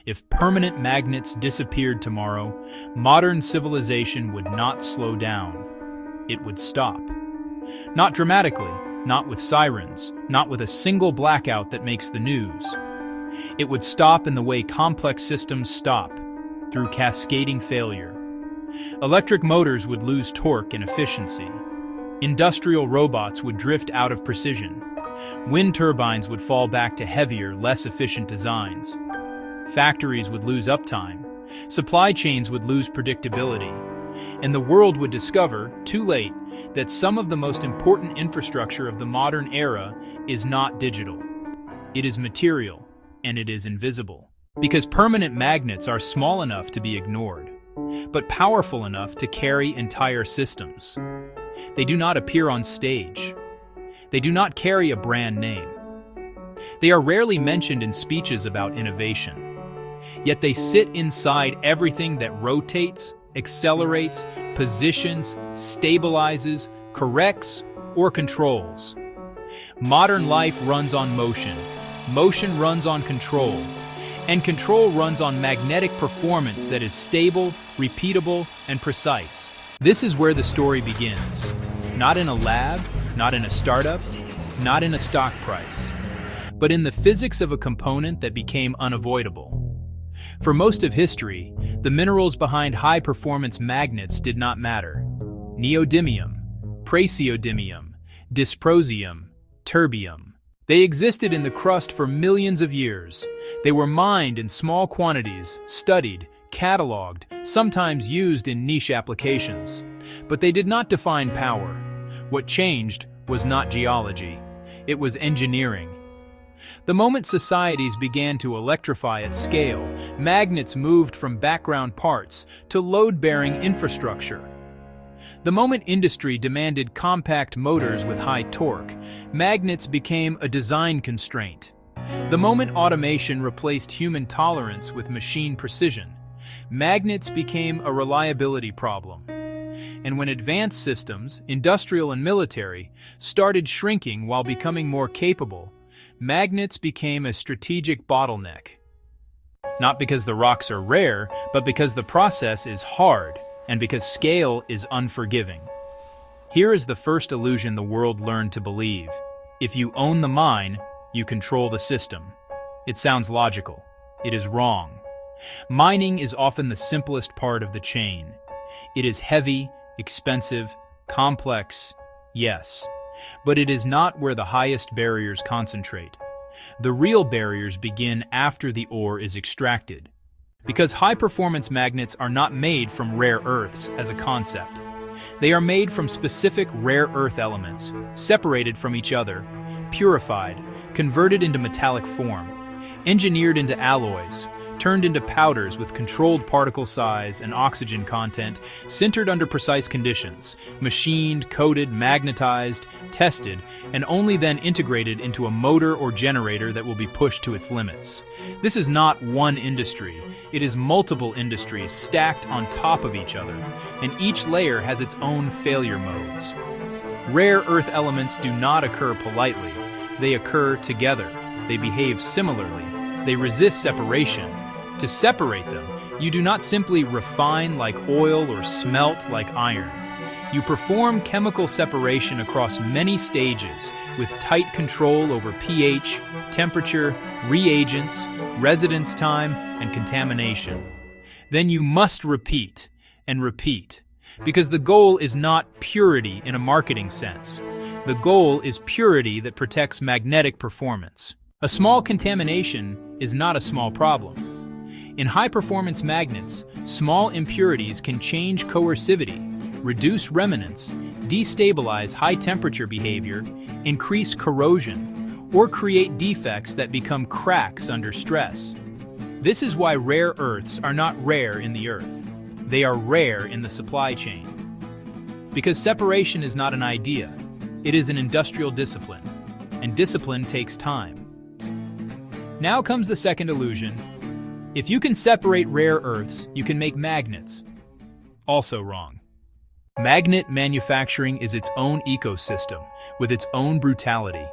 If permanent magnets disappeared tomorrow, modern civilization would not slow down. It would stop. Not dramatically, not with sirens, not with a single blackout that makes the news. It would stop in the way complex systems stop, through cascading failure. Electric motors would lose torque and efficiency. Industrial robots would drift out of precision. Wind turbines would fall back to heavier, less efficient designs. Factories would lose uptime. Supply chains would lose predictability. And the world would discover, too late, that some of the most important infrastructure of the modern era is not digital. It is material, and it is invisible. Because permanent magnets are small enough to be ignored, but powerful enough to carry entire systems. They do not appear on stage. They do not carry a brand name. They are rarely mentioned in speeches about innovation. Yet they sit inside everything that rotates, accelerates, positions, stabilizes, corrects, or controls. Modern life runs on motion. Motion runs on control. And control runs on magnetic performance that is stable, repeatable, and precise. This is where the story begins. Not in a lab, not in a startup, not in a stock price, but in the physics of a component that became unavoidable. For most of history, the minerals behind high-performance magnets did not matter. Neodymium, praseodymium, dysprosium, terbium. They existed in the crust for millions of years. They were mined in small quantities, studied, cataloged, sometimes used in niche applications. But they did not define power. What changed was not geology. It was engineering. The moment societies began to electrify at scale, magnets moved from background parts to load-bearing infrastructure. The moment industry demanded compact motors with high torque, magnets became a design constraint. The moment automation replaced human tolerance with machine precision, magnets became a reliability problem. And when advanced systems, industrial and military, started shrinking while becoming more capable, magnets became a strategic bottleneck. Not because the rocks are rare, but because the process is hard, and because scale is unforgiving. Here is the first illusion the world learned to believe. If you own the mine, you control the system. It sounds logical. It is wrong. Mining is often the simplest part of the chain. It is heavy, expensive, complex, yes. But it is not where the highest barriers concentrate. The real barriers begin after the ore is extracted. Because high-performance magnets are not made from rare earths as a concept. They are made from specific rare earth elements, separated from each other, purified, converted into metallic form, engineered into alloys, turned into powders with controlled particle size and oxygen content, sintered under precise conditions, machined, coated, magnetized, tested, and only then integrated into a motor or generator that will be pushed to its limits. This is not one industry. It is multiple industries stacked on top of each other, and each layer has its own failure modes. Rare earth elements do not occur politely. They occur together. They behave similarly. They resist separation. To separate them, you do not simply refine like oil or smelt like iron. You perform chemical separation across many stages with tight control over pH, temperature, reagents, residence time, and contamination. Then you must repeat and repeat, because the goal is not purity in a marketing sense. The goal is purity that protects magnetic performance. A small contamination is not a small problem. In high-performance magnets, small impurities can change coercivity, reduce remanence, destabilize high-temperature behavior, increase corrosion, or create defects that become cracks under stress. This is why rare earths are not rare in the earth. They are rare in the supply chain. Because separation is not an idea, it is an industrial discipline, and discipline takes time. Now comes the second illusion. If you can separate rare earths, you can make magnets. Also wrong. Magnet manufacturing is its own ecosystem, with its own brutality.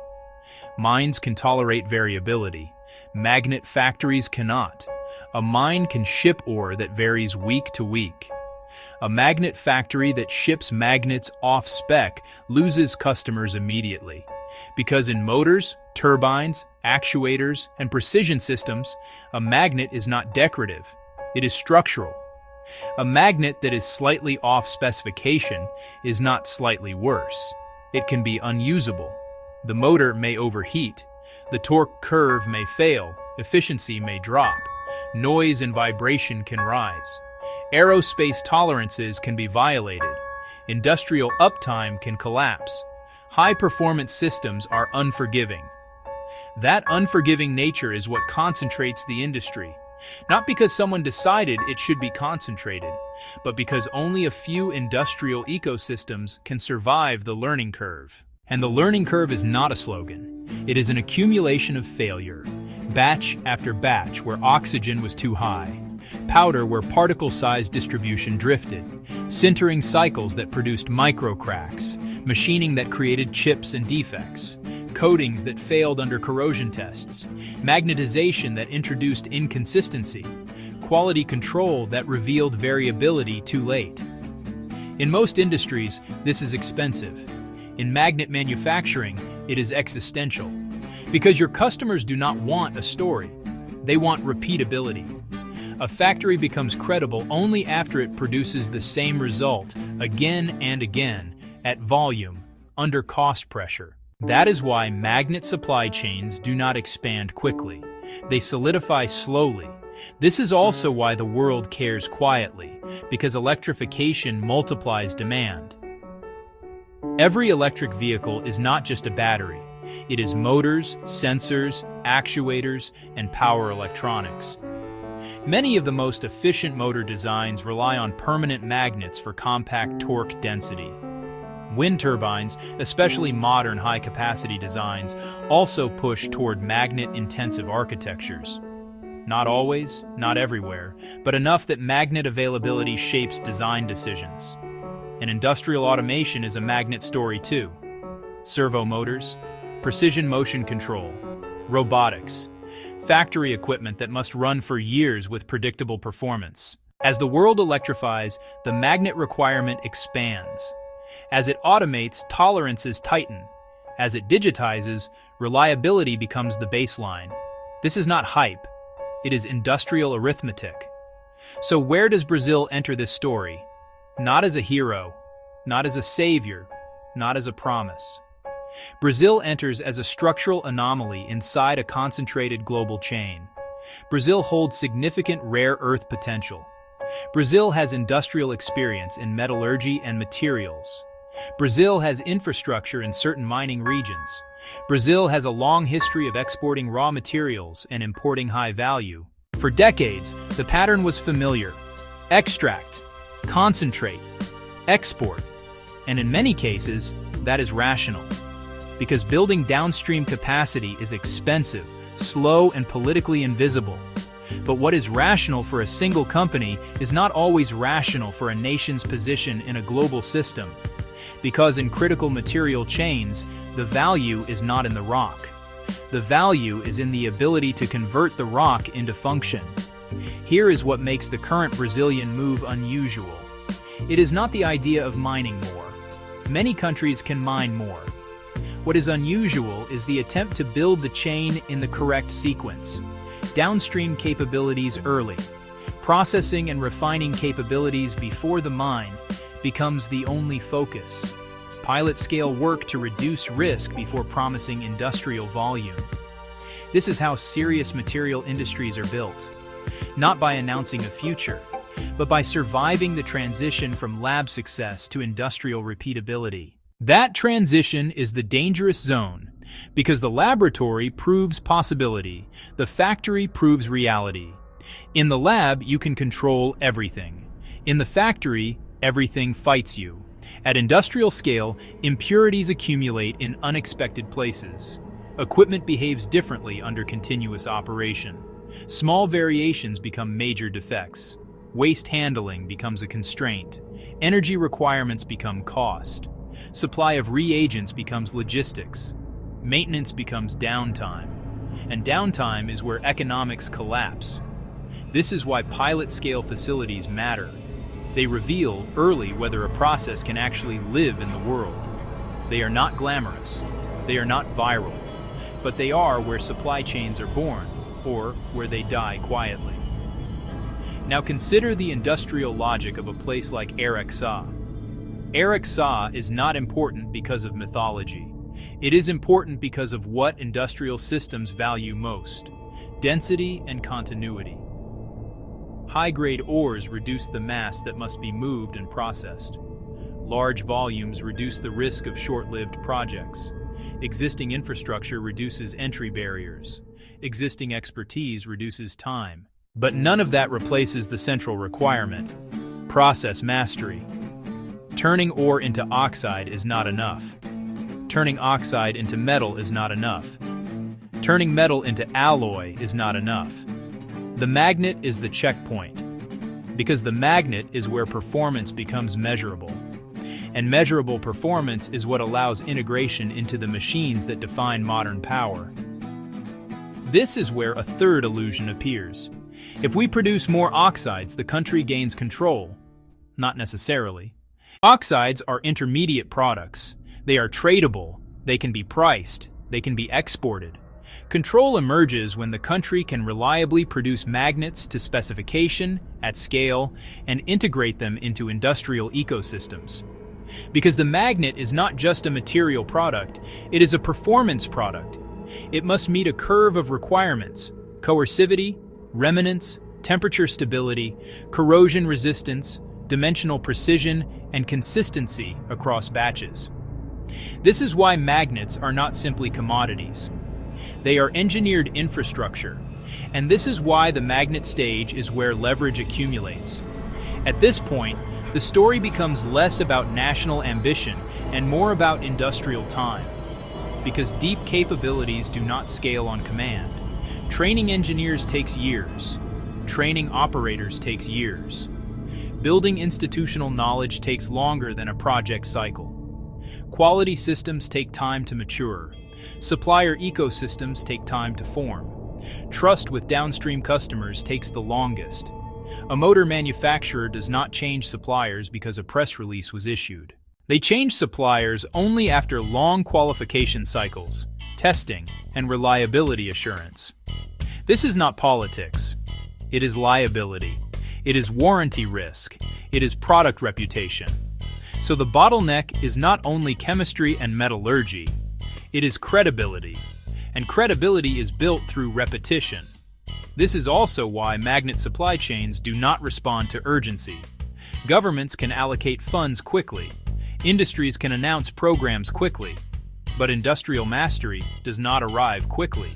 Mines can tolerate variability. Magnet factories cannot. A mine can ship ore that varies week to week. A magnet factory that ships magnets off-spec loses customers immediately, because in motors, turbines, actuators, and precision systems, a magnet is not decorative, it is structural. A magnet that is slightly off specification is not slightly worse. It can be unusable. The motor may overheat, the torque curve may fail, efficiency may drop, noise and vibration can rise. Aerospace tolerances can be violated. Industrial uptime can collapse. High-performance systems are unforgiving. That unforgiving nature is what concentrates the industry. Not because someone decided it should be concentrated, but because only a few industrial ecosystems can survive the learning curve. And the learning curve is not a slogan. It is an accumulation of failure. Batch after batch where oxygen was too high. Powder where particle size distribution drifted. Sintering cycles that produced microcracks. Machining that created chips and defects. Coatings that failed under corrosion tests. Magnetization that introduced inconsistency. Quality control that revealed variability too late. In most industries, this is expensive. In magnet manufacturing, it is existential. Because your customers do not want a story. They want repeatability. A factory becomes credible only after it produces the same result again and again at volume, under cost pressure. That is why magnet supply chains do not expand quickly. They solidify slowly. This is also why the world cares quietly, because electrification multiplies demand. Every electric vehicle is not just a battery. It is motors, sensors, actuators, and power electronics. Many of the most efficient motor designs rely on permanent magnets for compact torque density. Wind turbines, especially modern high-capacity designs, also push toward magnet-intensive architectures. Not always, not everywhere, but enough that magnet availability shapes design decisions. And industrial automation is a magnet story too. Servo motors, precision motion control, robotics, factory equipment that must run for years with predictable performance. As the world electrifies, the magnet requirement expands. As it automates, tolerances tighten. As it digitizes, reliability becomes the baseline. This is not hype. It is industrial arithmetic. So where does Brazil enter this story? Not as a hero, not as a savior, not as a promise. Brazil enters as a structural anomaly inside a concentrated global chain. Brazil holds significant rare earth potential. Brazil has industrial experience in metallurgy and materials. Brazil has infrastructure in certain mining regions. Brazil has a long history of exporting raw materials and importing high value. For decades, the pattern was familiar. Extract, concentrate, export, and in many cases, that is rational. Because building downstream capacity is expensive, slow, and politically invisible. But what is rational for a single company is not always rational for a nation's position in a global system. Because in critical material chains, the value is not in the rock. The value is in the ability to convert the rock into function. Here is what makes the current Brazilian move unusual. It is not the idea of mining more. Many countries can mine more. What is unusual is the attempt to build the chain in the correct sequence. Downstream capabilities early. Processing and refining capabilities before the mine becomes the only focus. Pilot-scale work to reduce risk before promising industrial volume. This is how serious material industries are built. Not by announcing a future, but by surviving the transition from lab success to industrial repeatability. That transition is the dangerous zone, because the laboratory proves possibility, the factory proves reality. In the lab, you can control everything. In the factory, everything fights you. At industrial scale, impurities accumulate in unexpected places. Equipment behaves differently under continuous operation. Small variations become major defects. Waste handling becomes a constraint. Energy requirements become cost. Supply of reagents becomes logistics. Maintenance becomes downtime. And downtime is where economics collapse. This is why pilot-scale facilities matter. They reveal early whether a process can actually live in the world. They are not glamorous, they are not viral, but they are where supply chains are born, or where they die quietly. Now consider the industrial logic of a place like Araxá. Araxá is not important because of mythology. It is important because of what industrial systems value most: density and continuity. High-grade ores reduce the mass that must be moved and processed. Large volumes reduce the risk of short-lived projects. Existing infrastructure reduces entry barriers. Existing expertise reduces time. But none of that replaces the central requirement: process mastery. Turning ore into oxide is not enough. Turning oxide into metal is not enough. Turning metal into alloy is not enough. The magnet is the checkpoint, because the magnet is where performance becomes measurable. And measurable performance is what allows integration into the machines that define modern power. This is where a third illusion appears. If we produce more oxides, the country gains control. Not necessarily. Oxides are intermediate products. They are tradable, they can be priced, they can be exported. Control emerges when the country can reliably produce magnets to specification, at scale, and integrate them into industrial ecosystems. Because the magnet is not just a material product, it is a performance product. It must meet a curve of requirements: coercivity, remanence, temperature stability, corrosion resistance, dimensional precision, and consistency across batches. This is why magnets are not simply commodities. They are engineered infrastructure, and this is why the magnet stage is where leverage accumulates. At this point, the story becomes less about national ambition and more about industrial time. Because deep capabilities do not scale on command. Training engineers takes years. Training operators takes years. Building institutional knowledge takes longer than a project cycle. Quality systems take time to mature. Supplier ecosystems take time to form. Trust with downstream customers takes the longest. A motor manufacturer does not change suppliers because a press release was issued. They change suppliers only after long qualification cycles, testing, and reliability assurance. This is not politics. It is liability. It is warranty risk. It is product reputation. So the bottleneck is not only chemistry and metallurgy, it is credibility. And credibility is built through repetition. This is also why magnet supply chains do not respond to urgency. Governments can allocate funds quickly. Industries can announce programs quickly. But industrial mastery does not arrive quickly.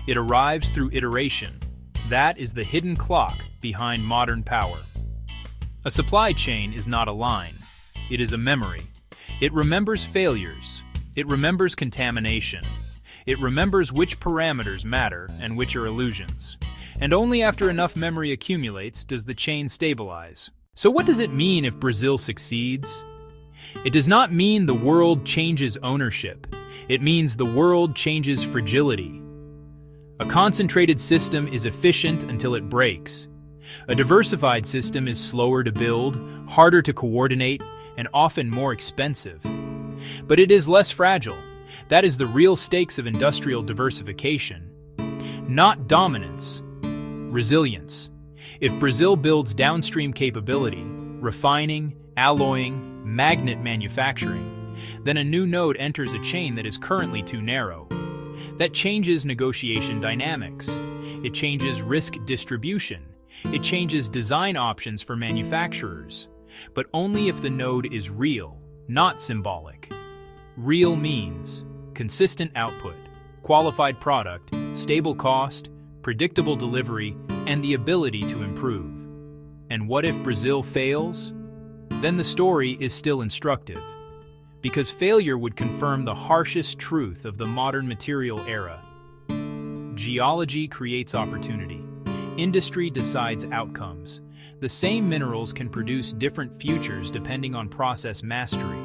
It arrives through iteration. That is the hidden clock behind modern power. A supply chain is not a line. It is a memory. It remembers failures. It remembers contamination. It remembers which parameters matter and which are illusions. And only after enough memory accumulates does the chain stabilize. So what does it mean if Brazil succeeds? It does not mean the world changes ownership. It means the world changes fragility. A concentrated system is efficient until it breaks. A diversified system is slower to build, harder to coordinate, and often more expensive. But it is less fragile. That is the real stakes of industrial diversification. Not dominance, resilience. If Brazil builds downstream capability, refining, alloying, magnet manufacturing, then a new node enters a chain that is currently too narrow. That changes negotiation dynamics. It changes risk distribution. It changes design options for manufacturers. But only if the node is real, not symbolic. Real means consistent output, qualified product, stable cost, predictable delivery, and the ability to improve. And what if Brazil fails? Then the story is still instructive, because failure would confirm the harshest truth of the modern material era. Geology creates opportunity. Industry decides outcomes. The same minerals can produce different futures depending on process mastery.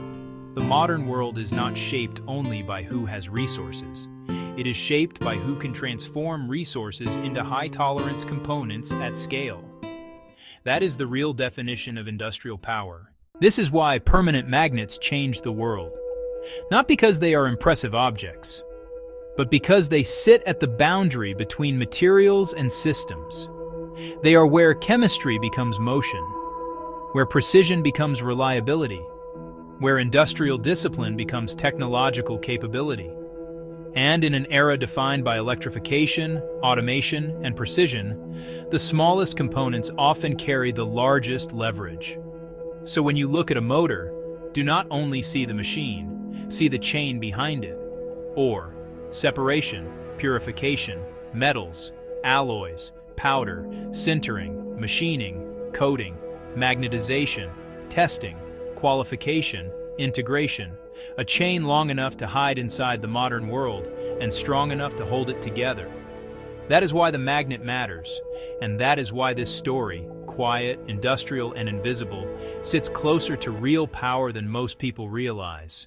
The modern world is not shaped only by who has resources. It is shaped by who can transform resources into high-tolerance components at scale. That is the real definition of industrial power. This is why permanent magnets change the world. Not because they are impressive objects, but because they sit at the boundary between materials and systems. They are where chemistry becomes motion, where precision becomes reliability, where industrial discipline becomes technological capability. And in an era defined by electrification, automation, and precision, the smallest components often carry the largest leverage. So when you look at a motor, do not only see the machine, see the chain behind it. Ore, separation, purification, metals, alloys, powder, sintering, machining, coating, magnetization, testing, qualification, integration, a chain long enough to hide inside the modern world and strong enough to hold it together. That is why the magnet matters, and that is why this story, quiet, industrial, and invisible, sits closer to real power than most people realize.